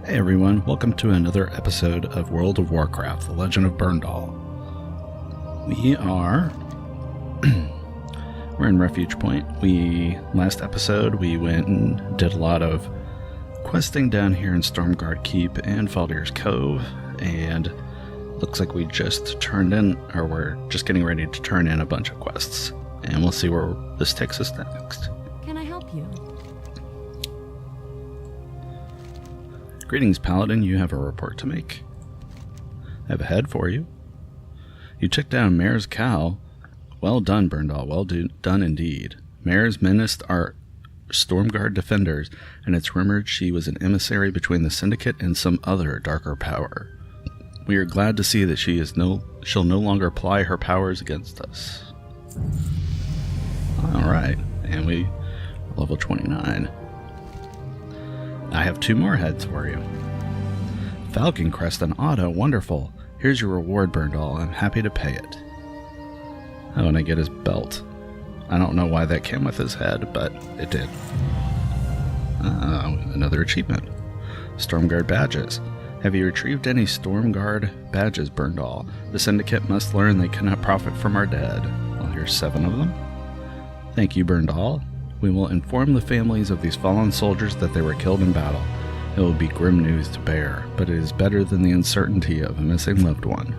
Hey everyone, welcome to another episode of World of Warcraft, The Legend of Berndahl. We're in Refuge Point. Last episode, we went and did a lot of questing down here in Stormguard Keep and Faldir's Cove, and looks like we just turned in, or we're just getting ready to turn in a bunch of quests, and we'll see where this takes us next. Can I help you? Greetings, Paladin. You have a report to make. I have a head for you. You took down Mare's cow. Well done, Berndahl. Well done indeed. Mare's menaced our Stormguard defenders, and it's rumored she was an emissary between the Syndicate and some other darker power. We are glad to see that she'll no longer apply her powers against us. Alright, and we level 29. I have 2 more heads for you. Falcon Crest and Auto, wonderful. Here's your reward, Berndahl. I'm happy to pay it. Oh, and I get his belt. I don't know why that came with his head, but it did. Another achievement. Stormguard badges. Have you retrieved any Stormguard badges, Berndahl? The Syndicate must learn they cannot profit from our dead. Well, here's 7 of them. Thank you, Berndahl. We will inform the families of these fallen soldiers that they were killed in battle. It will be grim news to bear, but it is better than the uncertainty of a missing loved one.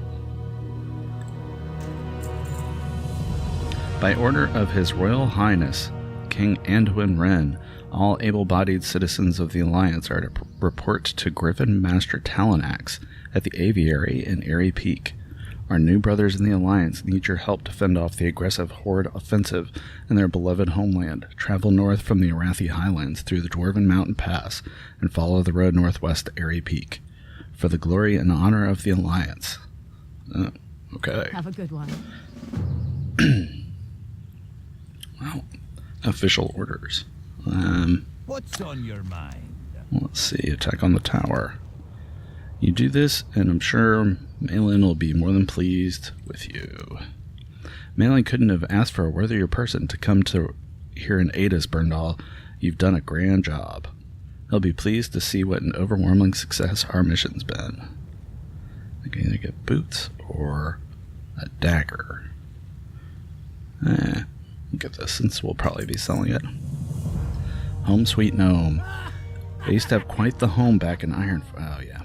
By order of His Royal Highness, King Anduin Wren, all able-bodied citizens of the Alliance are to report to Griffin Master Talanax at the Aviary in Airy Peak. Our new brothers in the Alliance need your help to fend off the aggressive Horde offensive in their beloved homeland. Travel north from the Arathi Highlands through the Dwarven Mountain Pass and follow the road northwest to Airy Peak. For the glory and honor of the Alliance. Okay. Have a good one. Well, official orders. What's on your mind? Let's see. Attack on the tower. You do this, and I'm sure Malin will be more than pleased with you. Malin couldn't have asked for a worthier person to come to here and aid us, Berndahl. You've done a grand job. He'll be pleased to see what an overwhelming success our mission's been. I can either get boots or a dagger. Get this, since we'll probably be selling it. Home Sweet Gnome. I used to have quite the home back in Iron... Oh, yeah.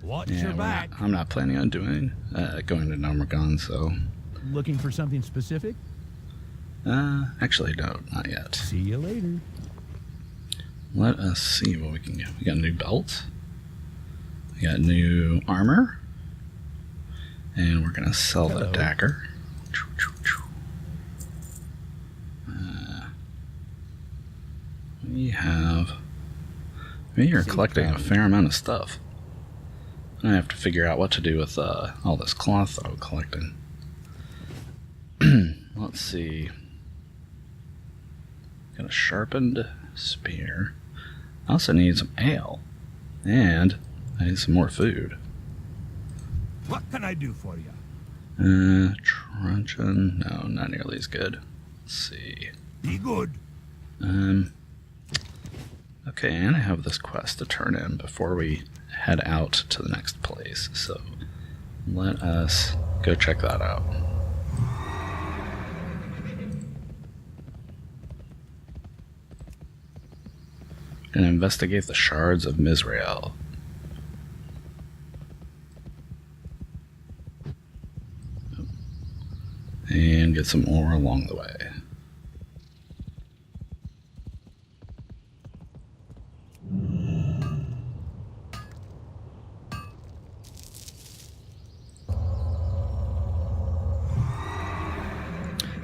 Watch your back. I'm not planning on going to Nomergon, so... Looking for something specific? Actually, no, not yet. See you later. Let us see what we can get. We got a new belt. We got new armor. And we're going to sell the dagger. We have... Maybe you're collecting a fair amount of stuff. I have to figure out what to do with all this cloth that I'm collecting. Let's see. Got a sharpened spear. I also need some ale. And I need some more food. What can I do for you? Truncheon. No, not nearly as good. Let's see. Be good. Okay, and I have this quest to turn in before we head out to the next place, so let us go check that out. And investigate the shards of Misrael. And get some ore along the way.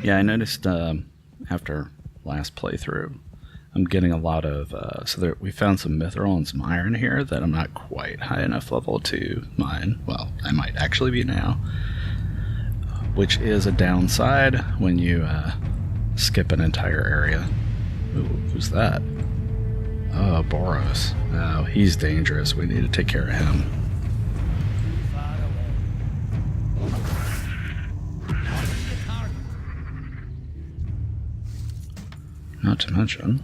Yeah, I noticed after last playthrough, I'm getting a lot of... we found some mithril and some iron here that I'm not quite high enough level to mine. Well, I might actually be now. Which is a downside when you skip an entire area. Ooh, who's that? Oh, Boros. Oh, he's dangerous. We need to take care of him. Not to mention,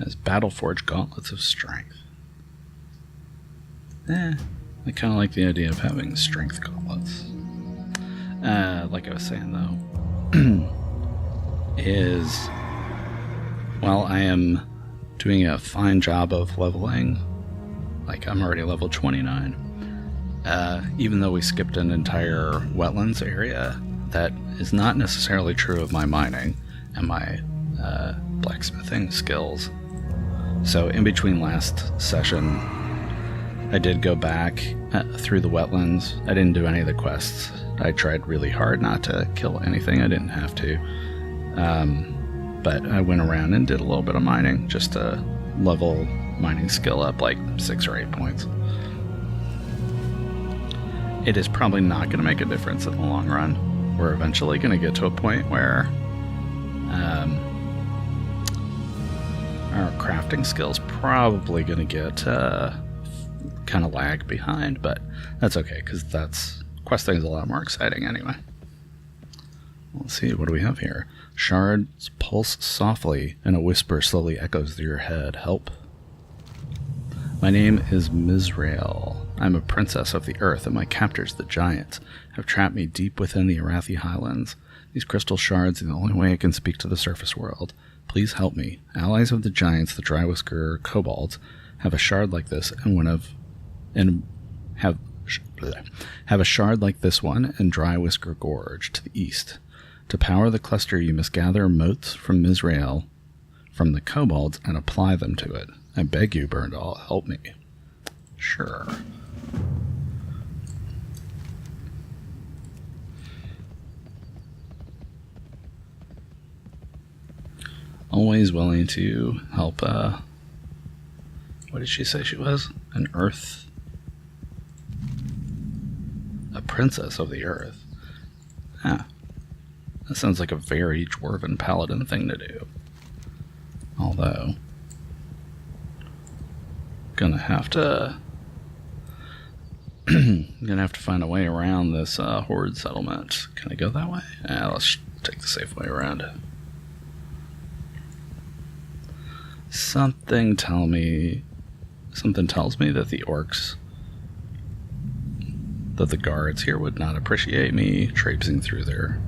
As Battleforged Gauntlets of Strength. I kind of like the idea of having strength gauntlets. Like I was saying, though, while I am doing a fine job of leveling, like I'm already level 29, even though we skipped an entire wetlands area, that is not necessarily true of my mining and my blacksmithing skills. So in between last session, I did go back through the wetlands. I didn't do any of the quests. I tried really hard not to kill anything. I didn't have to. But I went around and did a little bit of mining just to level mining skill up like 6 or 8 points. It is probably not going to make a difference in the long run. We're eventually going to get to a point where our crafting skills probably going to get kind of lag behind, but that's okay because questing is a lot more exciting anyway. Let's see, what do we have here? Shards pulse softly, and a whisper slowly echoes through your head. Help. My name is Mizrael. I'm a princess of the earth, and my captors, the giants, have trapped me deep within the Arathi Highlands. These crystal shards are the only way I can speak to the surface world. Please help me. Allies of the giants, the dry whisker kobolds, have a shard like this have a shard like this one in Dry Whisker Gorge to the east. To power the cluster, you must gather motes from Mizrael from the kobolds and apply them to it. I beg you, Berndahl, help me. Sure. Always willing to help, what did she say she was? An earth? A princess of the earth. Ah. That sounds like a very dwarven paladin thing to do. Although, gonna have to find a way around this horde settlement. Can I go that way? Let's take the safe way around. Something tells me that the orcs, that the guards here would not appreciate me traipsing through there.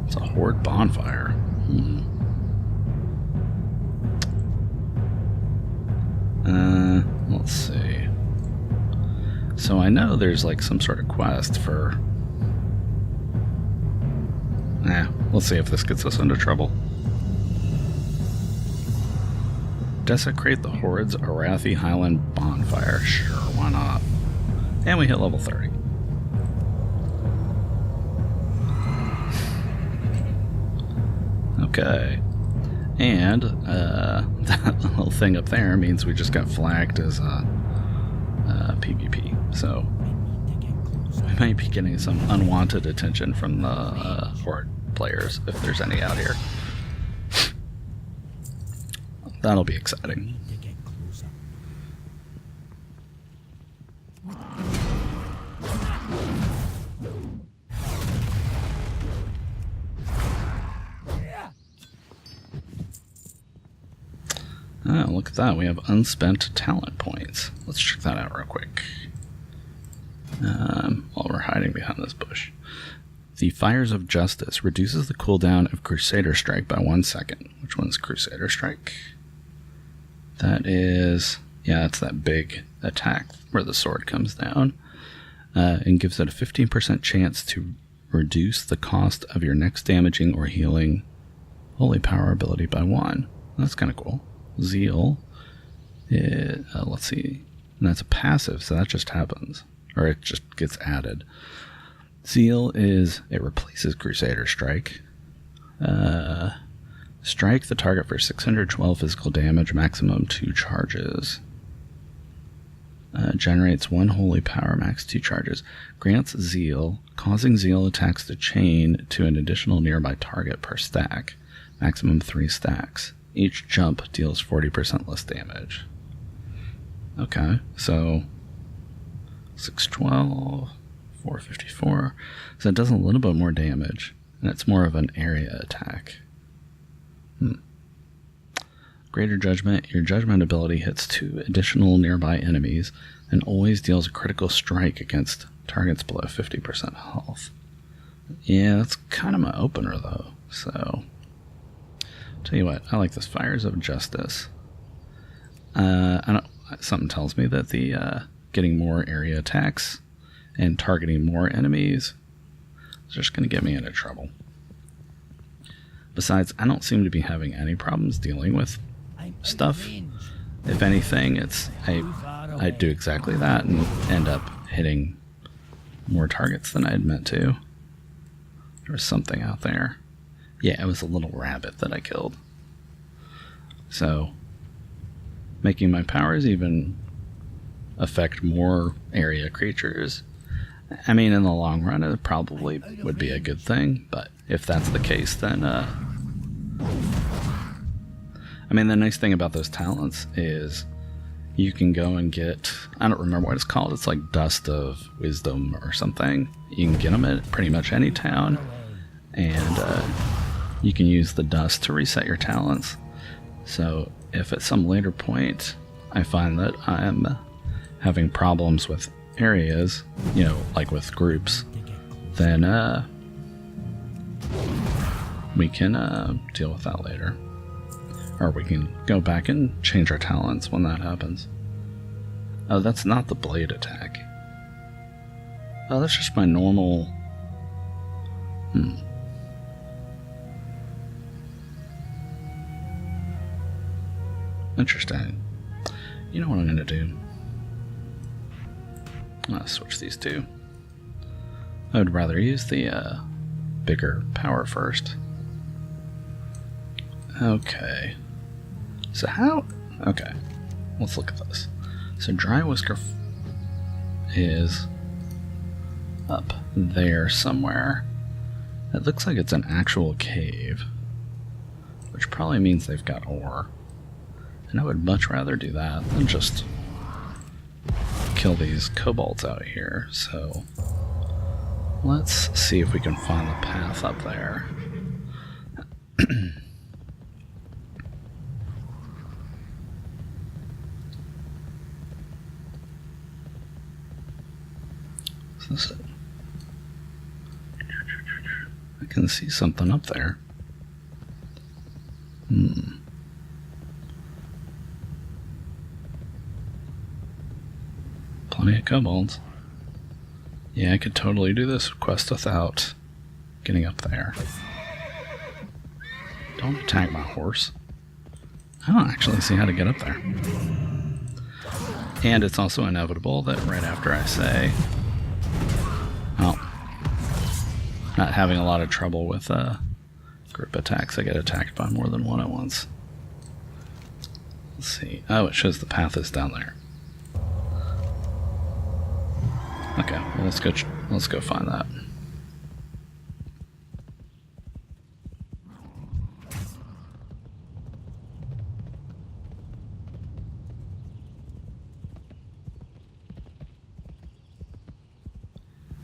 It's a horde bonfire. Let's see. So I know there's like some sort of quest for... let's see if this gets us into trouble. Desecrate the Horde's Arathi Highland bonfire. Sure, why not? And we hit level 30. Okay. And that little thing up there means we just got flagged as PvP. So we might be getting some unwanted attention from the Horde players, if there's any out here. That'll be exciting. Oh, look at that. We have unspent talent points. Let's check that out real quick. While we're hiding behind this bush. The Fires of Justice reduces the cooldown of Crusader Strike by 1 second. Which one's Crusader Strike? That is... yeah, it's that big attack where the sword comes down. And gives it a 15% chance to reduce the cost of your next damaging or healing holy power ability by 1. That's kind of cool. Zeal. Let's see. And that's a passive, so that just happens. Or it just gets added. Zeal is... it replaces Crusader Strike. Strike the target for 612 physical damage, maximum 2 charges. Generates 1 holy power, max 2 charges. Grants Zeal, causing Zeal attacks to chain to an additional nearby target per stack. Maximum 3 stacks. Each jump deals 40% less damage. Okay, so 612, 454. So it does a little bit more damage. And it's more of an area attack. Greater Judgment. Your Judgment ability hits 2 additional nearby enemies and always deals a critical strike against targets below 50% health. Yeah, that's kind of my opener, though. So, tell you what, I like this. Fires of Justice. Something tells me that the getting more area attacks and targeting more enemies is just going to get me into trouble. Besides, I don't seem to be having any problems dealing with stuff. If anything, it's I do exactly that and end up hitting more targets than I had meant to. There was something out there. Yeah, it was a little rabbit that I killed. So, making my powers even affect more area creatures. I mean, in the long run, it probably would be a good thing, but if that's the case, then, I mean, the nice thing about those talents is you can go and get, I don't remember what it's called, it's like Dust of Wisdom or something. You can get them at pretty much any town, and you can use the dust to reset your talents. So if at some later point I find that I'm having problems with areas, like with groups, then we can deal with that later. Or we can go back and change our talents when that happens. Oh, that's not the blade attack. Oh, that's just my normal... Interesting. You know what I'm going to do? I'm going to switch these two. I would rather use the bigger power first. Okay. So how... Okay. Let's look at this. So Dry Whisker is up there somewhere. It looks like it's an actual cave, which probably means they've got ore. And I would much rather do that than just kill these kobolds out here. So let's see if we can find the path up there. Is this it? I can see something up there. Plenty of kobolds. Yeah, I could totally do this quest without getting up there. Don't attack my horse. I don't actually see how to get up there. And it's also inevitable that right after I say, well, not having a lot of trouble with group attacks, I get attacked by more than one at once. Let's see. Oh, it shows the path is down there. Okay, well, let's go find that.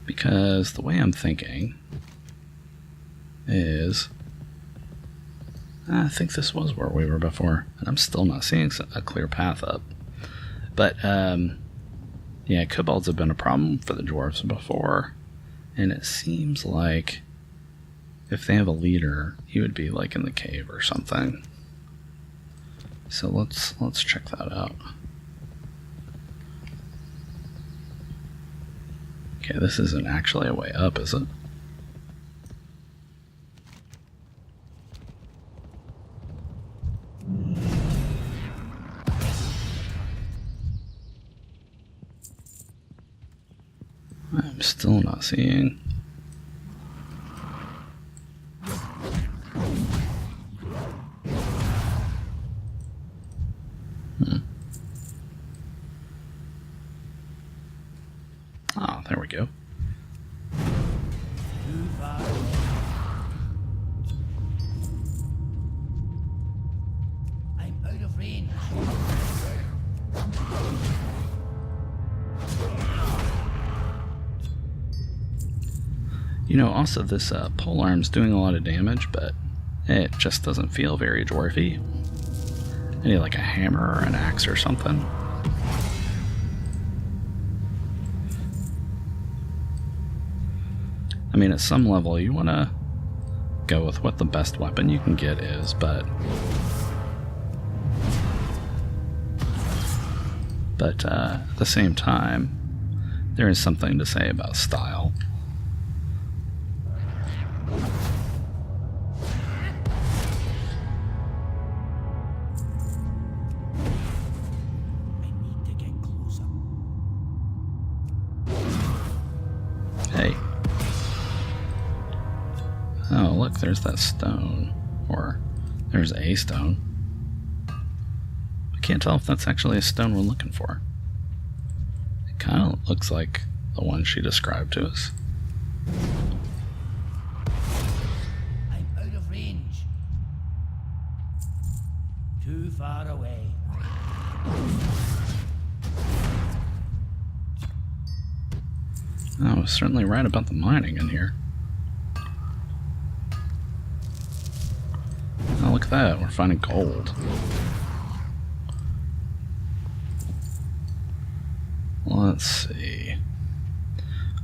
Because the way I'm thinking is, I think this was where we were before, and I'm still not seeing a clear path up. But, yeah, kobolds have been a problem for the dwarves before, and it seems like if they have a leader, he would be like in the cave or something. So let's check that out. Okay, this isn't actually a way up, is it? I'm still not seeing. Oh, there we go. I'm out of range. You know, also this polearm's doing a lot of damage, but it just doesn't feel very dwarfy. I need like a hammer or an axe or something. I mean, at some level, you want to go with what the best weapon you can get is, but at the same time, there is something to say about style. Hey. Oh, look, there's that stone. Or, there's a stone. I can't tell if that's actually a stone we're looking for. It kind of looks like the one she described to us. I'm out of range. Too far away. I was certainly right about the mining in here. Oh, look at that. We're finding gold. Let's see.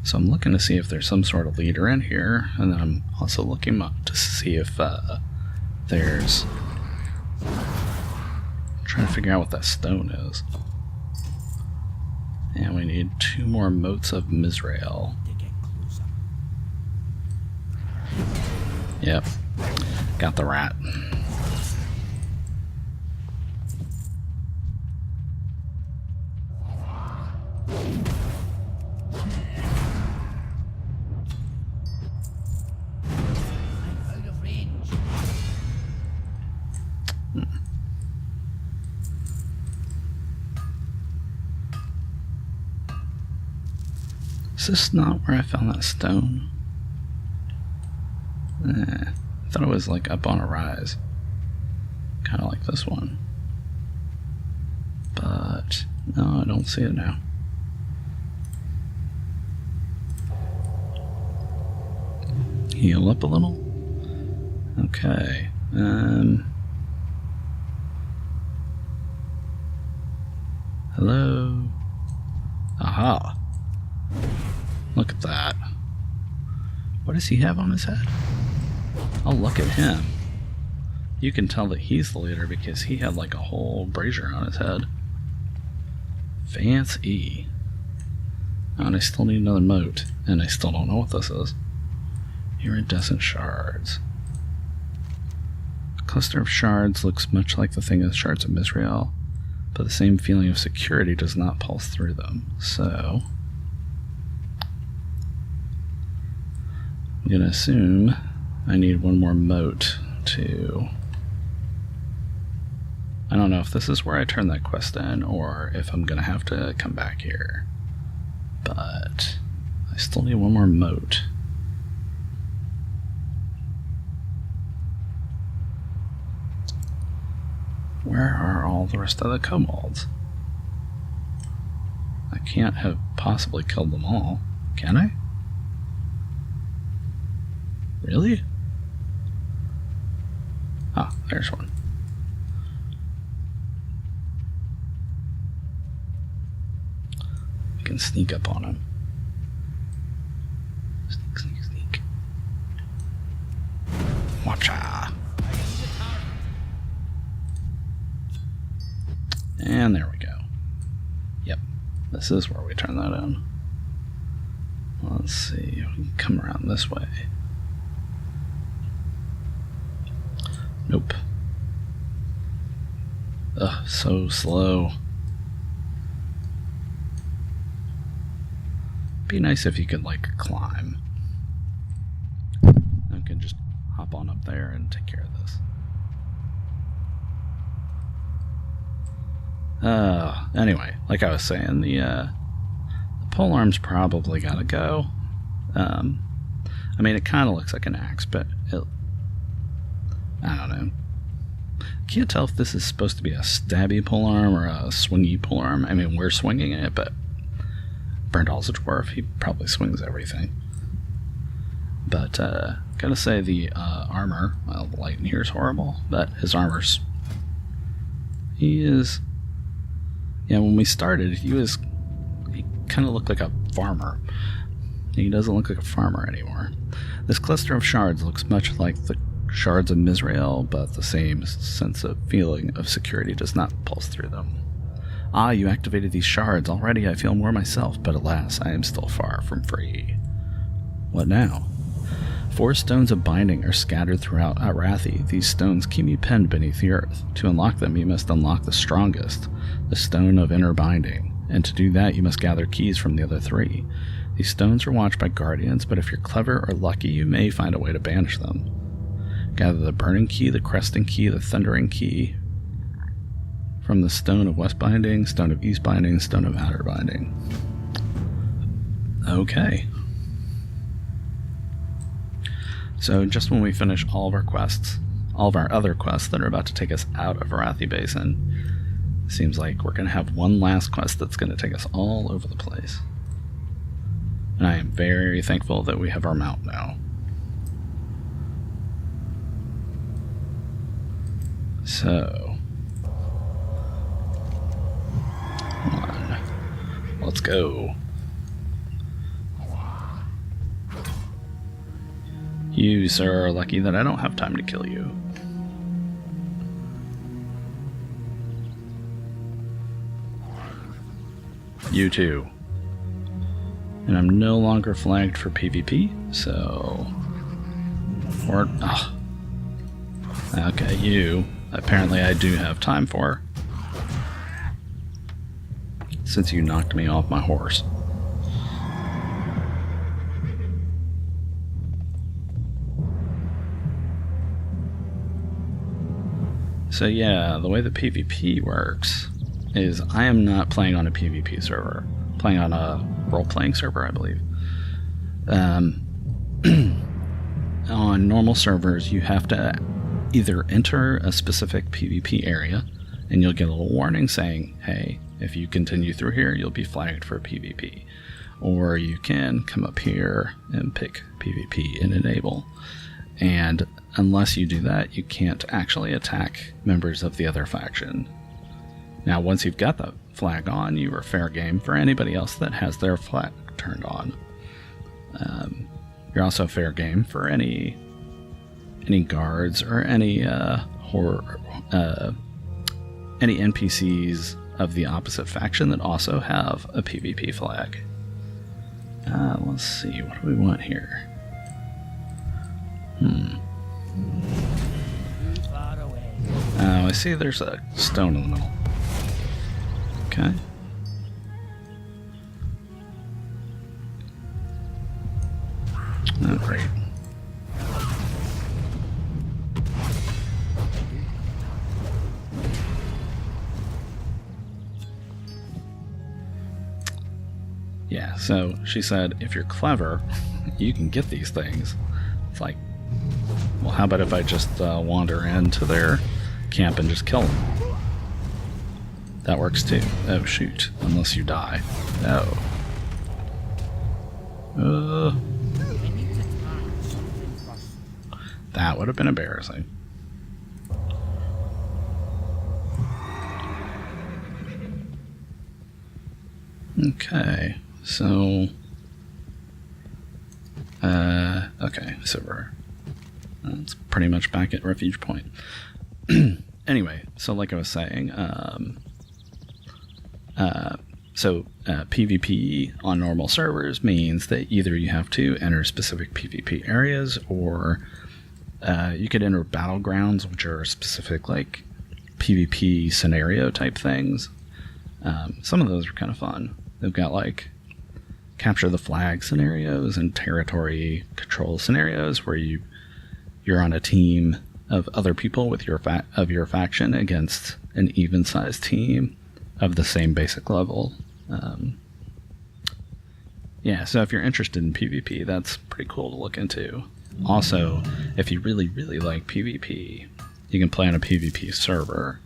So I'm looking to see if there's some sort of leader in here, and then I'm also looking up to see if there's... trying to figure out what that stone is. And we need 2 more motes of Misrael. Yep. Got the rat. Out of range. Is this not where I found that stone? I thought it was like up on a rise. Kind of like this one. But no, I don't see it now. Heal up a little. Okay. Hello. Aha. Look at that. What does he have on his head? Oh, look at him. You can tell that he's the leader because he had like a whole brazier on his head. Fancy. Oh, and I still need another moat, and I still don't know what this is. Iridescent shards. A cluster of shards looks much like the thing of shards of Misrael, but the same feeling of security does not pulse through them. So I'm gonna assume I need 1 more moat to... I don't know if this is where I turn that quest in, or if I'm gonna have to come back here. But I still need 1 more moat. Where are all the rest of the kobolds? I can't have possibly killed them all, can I? Really? Ah, there's one. We can sneak up on him. Sneak, sneak, sneak. Watcha! And there we go. Yep, this is where we turn that in. Let's see, we can come around this way. Nope. Ugh, so slow. Be nice if you could, like, climb. I can just hop on up there and take care of this. Anyway, like I was saying, the polearm's probably gotta go. I mean, it kind of looks like an axe, but I don't know. Can't tell if this is supposed to be a stabby polearm or a swingy polearm. I mean, we're swinging it, but Berndahl's a dwarf. He probably swings everything. But gotta say the armor, well, the light in here is horrible, but his armor's, yeah, when we started, he kind of looked like a farmer. He doesn't look like a farmer anymore. This cluster of shards looks much like the shards of Misrael, but the same sense of feeling of security does not pulse through them. Ah, you activated these shards. Already I feel more myself, but alas, I am still far from free. What now? 4 stones of binding are scattered throughout Arathi. These stones keep me penned beneath the earth. To unlock them, you must unlock the strongest, the stone of inner binding. And to do that, you must gather keys from the other 3. These stones are watched by guardians, but if you're clever or lucky, you may find a way to banish them. Gather the burning key, the cresting key, the thundering key from the stone of west binding, stone of east binding, stone of outer binding. Okay. So just when we finish all of our quests, all of our other quests that are about to take us out of Arathi Basin, seems like we're going to have one last quest that's going to take us all over the place. And I am very thankful that we have our mount now. So, come on, let's go. You, sir, are lucky that I don't have time to kill you. You too. And I'm no longer flagged for PvP, so... Okay, you. Apparently I do have time for. Since you knocked me off my horse. So yeah, the way the PvP works is I am not playing on a PvP server. I'm playing on a role-playing server, I believe. On normal servers, you have to either enter a specific PvP area, and you'll get a little warning saying, hey, if you continue through here, you'll be flagged for PvP. Or you can come up here and pick PvP and enable. And unless you do that, you can't actually attack members of the other faction. Now, once you've got the flag on, you are fair game for anybody else that has their flag turned on. You're also fair game for any guards or any NPCs of the opposite faction that also have a PvP flag. Let's see, what do we want here? Far away. I see there's a stone in the middle. Okay. Oh, great. Yeah, so she said, if you're clever, you can get these things. It's like, well, how about if I just wander into their camp and just kill them? That works too. Oh, shoot. Unless you die. Oh. I need to try something first. That would have been embarrassing. Okay, so... okay, so it's pretty much back at Refuge Point. Anyway, so like I was saying, PvP on normal servers means that either you have to enter specific PvP areas, or you could enter battlegrounds, which are specific, like, PvP scenario type things. Some of those are kind of fun. They've got, like, capture the flag scenarios and territory control scenarios where you're on a team of other people with your faction against an even-sized team of the same basic level. Yeah, so if you're interested in PvP, that's pretty cool to look into. Also, if you really, really like PvP, you can play on a PvP server,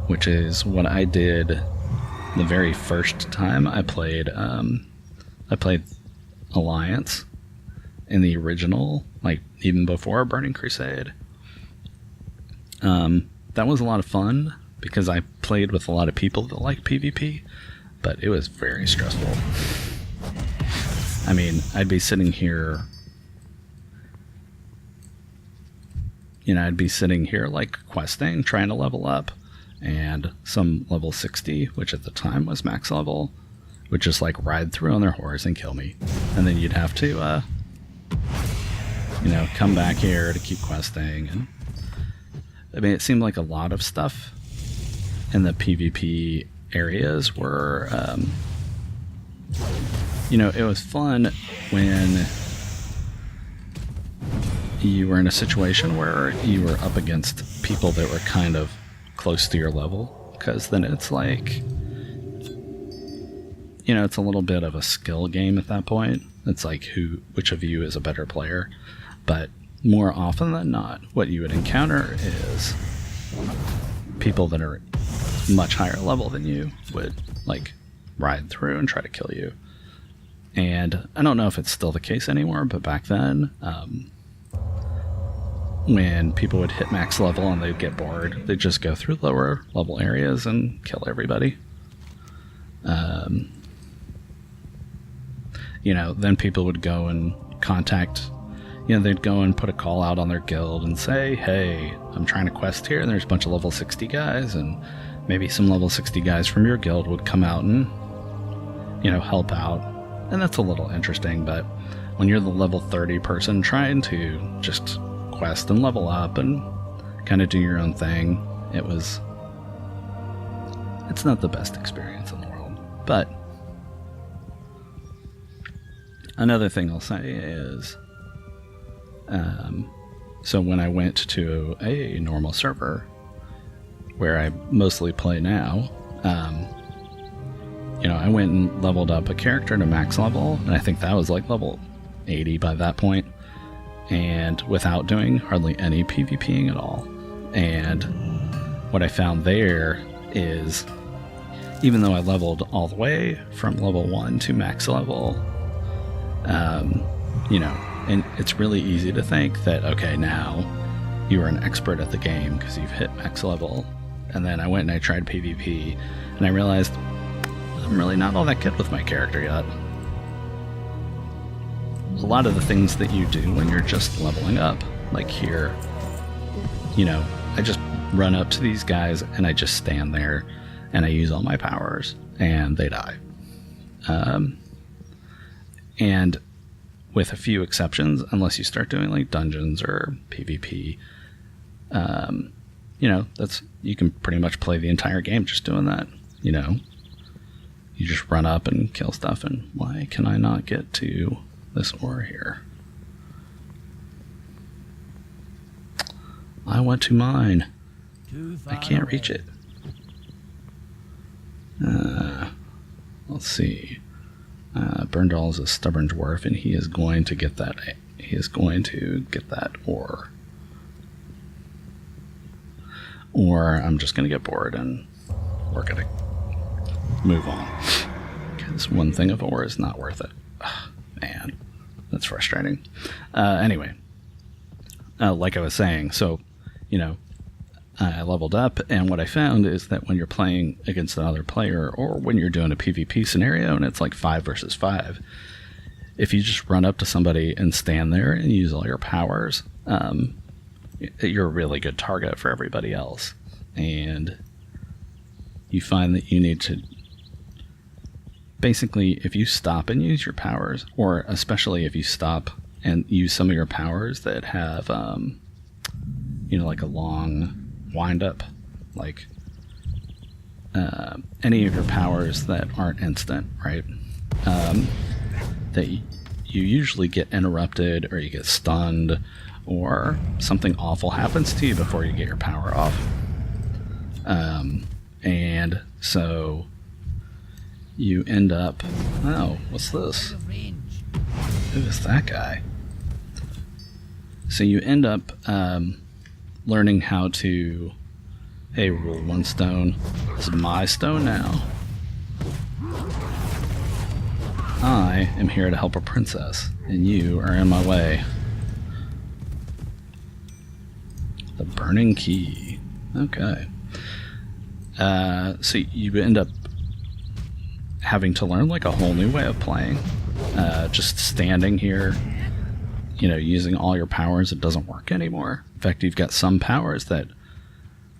which is what I did the very first time I played Alliance. in the original, like even before Burning Crusade. That was a lot of fun because I played with a lot of people that like PvP, but it was very stressful. I mean, I'd be sitting here, like questing, trying to level up, and some level 60, which at the time was max level, would just like ride through on their horse and kill me. And then you'd have to, come back here to keep questing. And I mean, it seemed like a lot of stuff in the PvP areas were, it was fun when you were in a situation where you were up against people that were kind of close to your level, because then it's like, it's a little bit of a skill game at that point. It's like which of you is a better player. But more often than not, what you would encounter is people that are much higher level than you would like ride through and try to kill you. And I don't know if it's still the case anymore, but back then, when people would hit max level and they'd get bored, they'd just go through lower level areas and kill everybody. Then people would go and contact, they'd go and put a call out on their guild and say, hey, I'm trying to quest here, and there's a bunch of level 60 guys, and maybe some level 60 guys from your guild would come out and, help out. And that's a little interesting, but when you're the level 30 person trying to just quest and level up and kind of do your own thing, it's not the best experience in the world. But another thing I'll say is, so when I went to a normal server, where I mostly play now, I went and leveled up a character to max level, and I think that was like level 80 by that point, and without doing hardly any PvPing at all. And what I found there is, even though I leveled all the way from level 1 to max level, and it's really easy to think that, okay, now you are an expert at the game because you've hit max level. And then I went and I tried PvP, and I realized I'm really not all that good with my character yet. A lot of the things that you do when you're just leveling up, like here, I just run up to these guys and I just stand there and I use all my powers and they die. And with a few exceptions, unless you start doing like dungeons or PvP, you can pretty much play the entire game just doing that. You just run up and kill stuff. And why can I not get to this ore here? I want to mine. I can't reach it. Let's see. Berndahl is a stubborn dwarf, and he is going to get that. He is going to get that ore. Or I'm just going to get bored and we're going to move on. Because one thing of ore is not worth it. Ugh, man, that's frustrating. Anyway, like I was saying, so, I leveled up, and what I found is that when you're playing against another player, or when you're doing a PvP scenario and it's like 5 versus 5, if you just run up to somebody and stand there and use all your powers, you're a really good target for everybody else. And you find that you need to basically, if you stop and use your powers, or especially if you stop and use some of your powers that have, like a long wind up, like any of your powers that aren't instant, right? That you usually get interrupted, or you get stunned, or something awful happens to you before you get your power off. And so you end up, oh, what's this? Who is that guy? So you end up learning how to, hey, rule one stone. This is my stone now. I am here to help a princess, and you are in my way. The Burning Key. Okay. So you end up having to learn like a whole new way of playing. Just standing here, you know, using all your powers, it doesn't work anymore. In fact, you've got some powers that,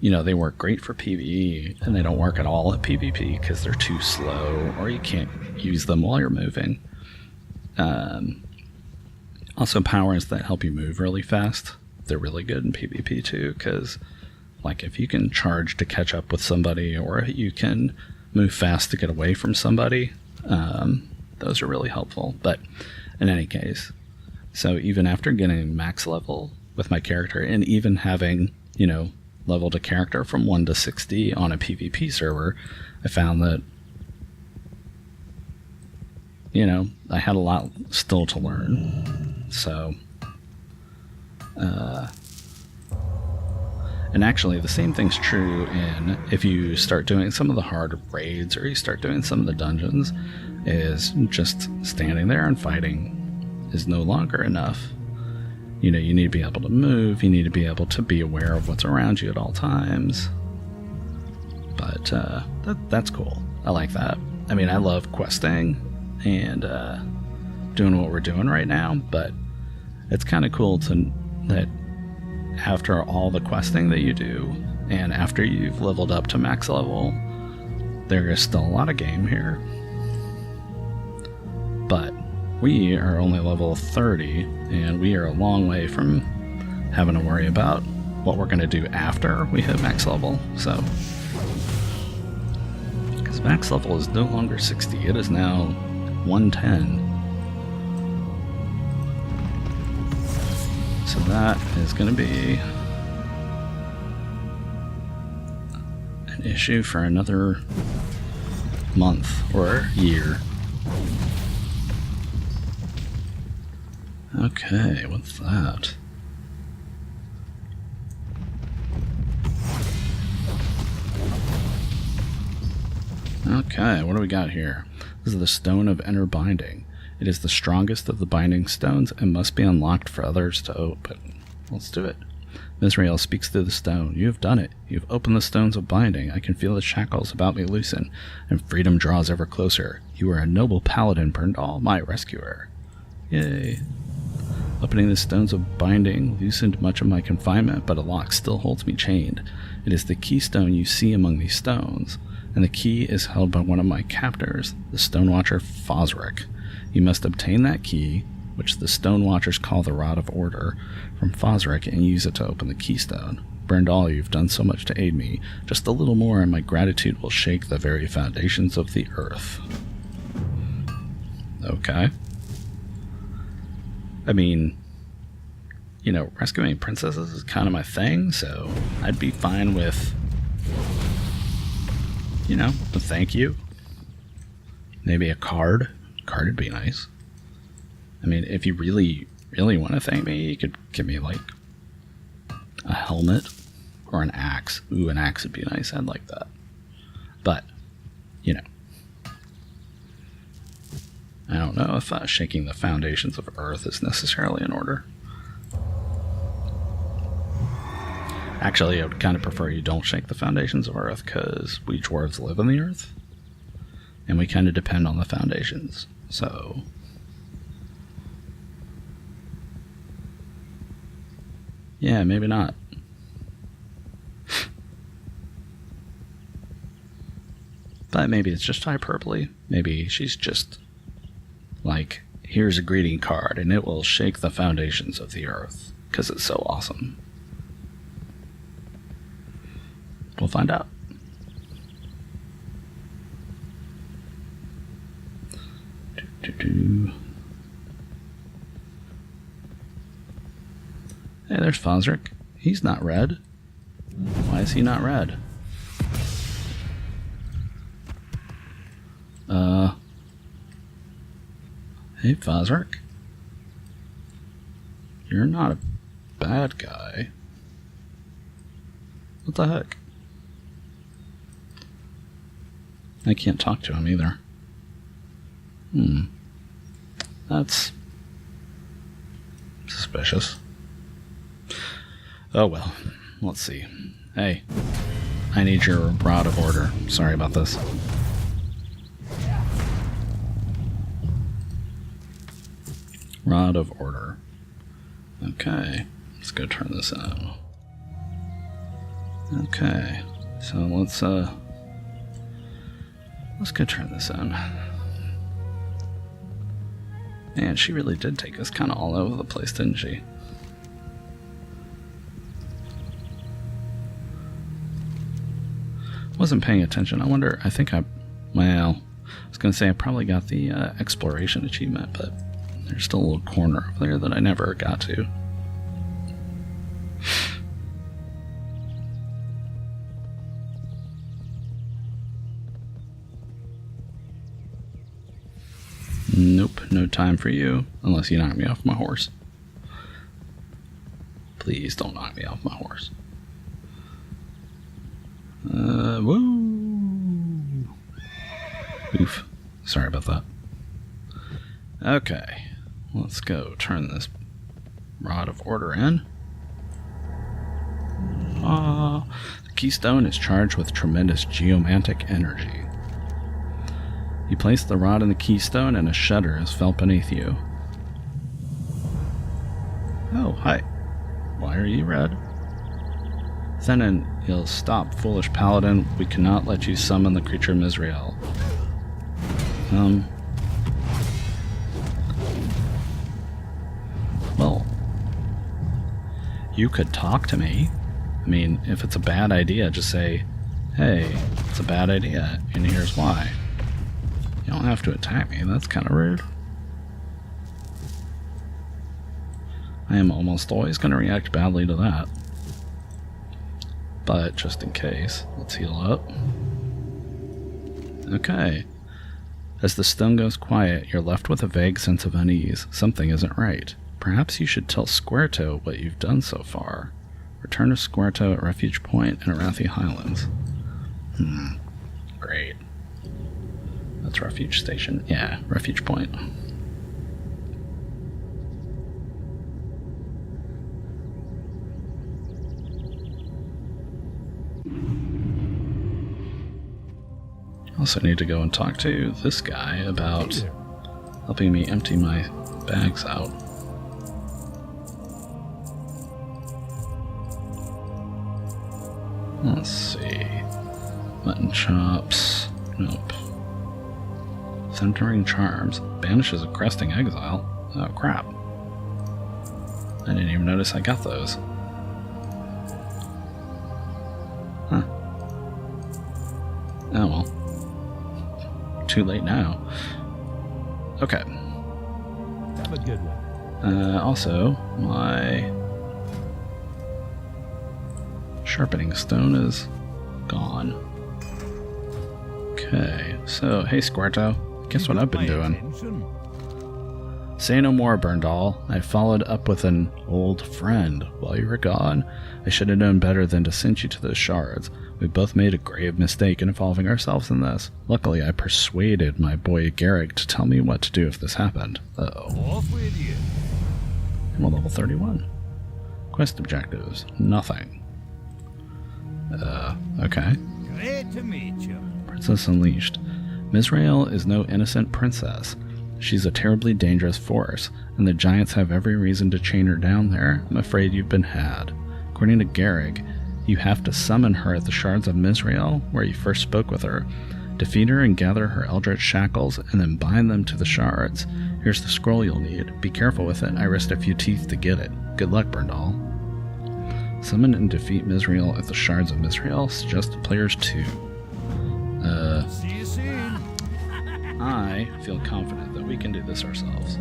you know, they work great for PvE, and they don't work at all at PvP because they're too slow, or you can't use them while you're moving. Also, powers that help you move really fast, they're really good in PvP too, because like if you can charge to catch up with somebody, or you can move fast to get away from somebody, those are really helpful. But in any case, so even after getting max level with my character, and even having, you know, leveled a character from 1 to 60 on a PvP server, I found that, you know, I had a lot still to learn. So, and actually the same thing's true in if you start doing some of the hard raids, or you start doing some of the dungeons, is just standing there and fighting is no longer enough. You know, you need to be able to move, you need to be able to be aware of what's around you at all times. But that's cool. I like that. I mean, I love questing and doing what we're doing right now, but it's kind of cool that after all the questing that you do, and after you've leveled up to max level, there is still a lot of game here. But we are only level 30, and we are a long way from having to worry about what we're going to do after we hit max level. So, because max level is no longer 60, it is now 110. So that is going to be an issue for another month or year. Okay, what's that? Okay, what do we got here? This is the Stone of Inner Binding. It is the strongest of the binding stones and must be unlocked for others to open. Let's do it. Misrael speaks through the stone. You have done it. You have opened the stones of binding. I can feel the shackles about me loosen, and freedom draws ever closer. You are a noble paladin, Berndahl, my rescuer. Yay. Opening the stones of binding loosened much of my confinement, but a lock still holds me chained. It is the keystone you see among these stones, and the key is held by one of my captors, the Stonewatcher Fosric. You must obtain that key, which the Stonewatchers call the Rod of Order, from Fosric, and use it to open the keystone. Berndahl, you've done so much to aid me. Just a little more, and my gratitude will shake the very foundations of the earth. Okay. I mean, you know, rescuing princesses is kind of my thing, so I'd be fine with, you know, a thank you. Maybe a card. Card would be nice. I mean, if you really, really want to thank me, you could give me, like, a helmet or an axe. Ooh, an axe would be nice. I'd like that. But, you know, I don't know if shaking the foundations of Earth is necessarily in order. Actually, I would kind of prefer you don't shake the foundations of Earth, because we dwarves live on the Earth, and we kind of depend on the foundations. So, yeah, maybe not. But maybe it's just hyperbole. Maybe she's just like, here's a greeting card, and it will shake the foundations of the earth, because it's so awesome. We'll find out. Hey, there's Fosric. He's not red. Why is he not red? Hey, Fosric. You're not a bad guy. What the heck? I can't talk to him either. That's suspicious. Oh well. Let's see. Hey, I need your Rod of Order. Sorry about this. Rod of Order. Okay, let's go turn this in. Okay, so let's go turn this in. Man, she really did take us kind of all over the place, didn't she? Wasn't paying attention. I wonder, well, I was going to say I probably got the exploration achievement, but there's still a little corner over there that I never got to. Nope, no time for you, unless you knock me off my horse. Please don't knock me off my horse. Woo! Oof. Sorry about that. Okay, let's go turn this Rod of Order in. The keystone is charged with tremendous geomantic energy. You place the rod in the keystone and a shudder is felt beneath you. Oh, hi. Why are you red? Zenon, you'll stop, foolish paladin. We cannot let you summon the creature Misrael. Well, you could talk to me. I mean, if it's a bad idea, just say, hey, it's a bad idea, and here's why. You don't have to attack me, that's kind of rude. I am almost always going to react badly to that. But just in case, let's heal up. Okay. As the stone goes quiet, you're left with a vague sense of unease. Something isn't right. Perhaps you should tell Squarto what you've done so far. Return to Squarto at Refuge Point in Arathi Highlands. Great. That's Refuge Station. Yeah, Refuge Point. Also need to go and talk to this guy about helping me empty my bags out. Let's see. Mutton chops. Nope. Centering charms. Banishes a cresting exile. Oh crap. I didn't even notice I got those. Huh. Oh well. Too late now. Okay. Have a good one. Also, my sharpening stone is gone. Okay, so hey Squarto, guess what I've been doing? Say no more, Berndahl. I followed up with an old friend while you were gone. I should have known better than to send you to those shards. We both made a grave mistake in involving ourselves in this. Luckily, I persuaded my boy Garrick to tell me what to do if this happened. Uh-oh. Off with you. I'm a level 31. Quest objectives. Nothing. Okay. Great to meet you. Princess Unleashed. Misrael is no innocent princess. She's a terribly dangerous force, and the giants have every reason to chain her down there. I'm afraid you've been had. According to Garrick, you have to summon her at the shards of Misrael, where you first spoke with her. Defeat her and gather her eldritch shackles, and then bind them to the shards. Here's the scroll you'll need. Be careful with it. I risked a few teeth to get it. Good luck, Berndahl. Summon and defeat Misrael at the shards of Misrael. Suggested players 2. See you soon. I feel confident that we can do this ourselves.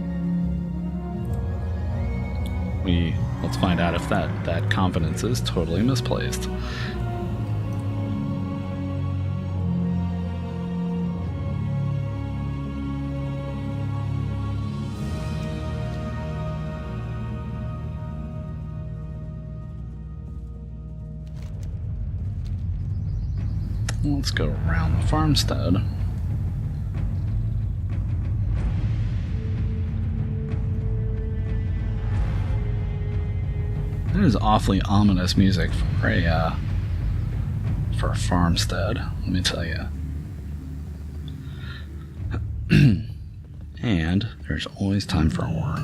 Let's find out if that confidence is totally misplaced. Let's go around the farmstead. That is awfully ominous music for a farmstead, let me tell you. And there's always time for war.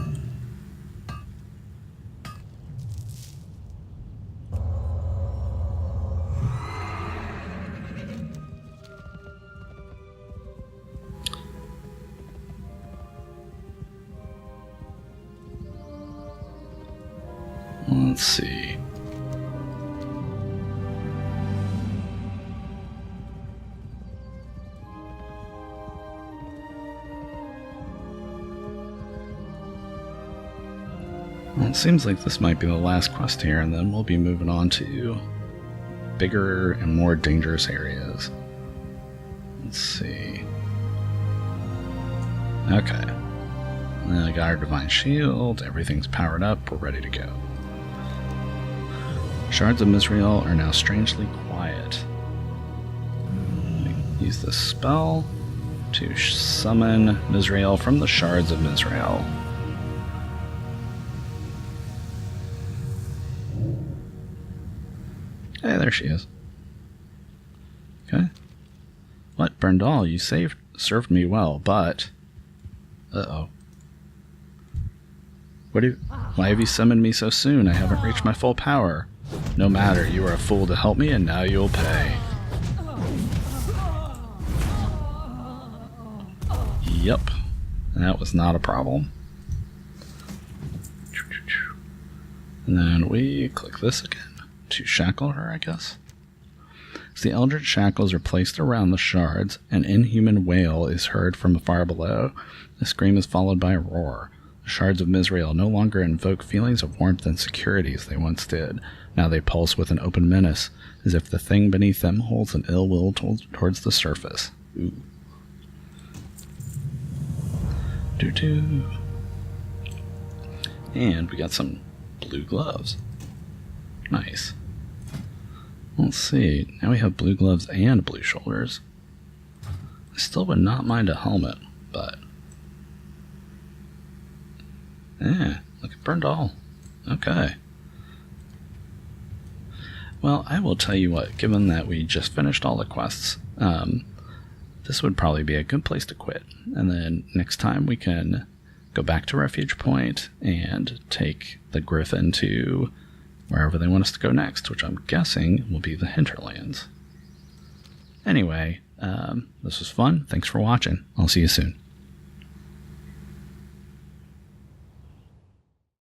Let's see. Well, it seems like this might be the last quest here, and then we'll be moving on to bigger and more dangerous areas. Let's see. Okay. Then I got our Divine Shield, everything's powered up, we're ready to go. Shards of Misrael are now strangely quiet. Use this spell to summon Misrael from the Shards of Misrael. Hey, there she is. Okay. What, Berndahl, you served me well, but... Uh-oh. Why have you summoned me so soon? I haven't reached my full power. No matter, you are a fool to help me, and now you'll pay. Yep. That was not a problem. And then we click this again to shackle her, I guess. As the Eldritch shackles are placed around the shards, an inhuman wail is heard from far below. The scream is followed by a roar. The shards of Misrael no longer invoke feelings of warmth and security as they once did. Now they pulse with an open menace, as if the thing beneath them holds an ill will towards the surface. Ooh. Doo-doo. And we got some blue gloves. Nice. Let's see. Now we have blue gloves and blue shoulders. I still would not mind a helmet, but... Yeah, look at Berndahl. Okay. Well, I will tell you what, given that we just finished all the quests, this would probably be a good place to quit. And then next time we can go back to Refuge Point and take the Griffin to wherever they want us to go next, which I'm guessing will be the Hinterlands. Anyway, this was fun. Thanks for watching. I'll see you soon.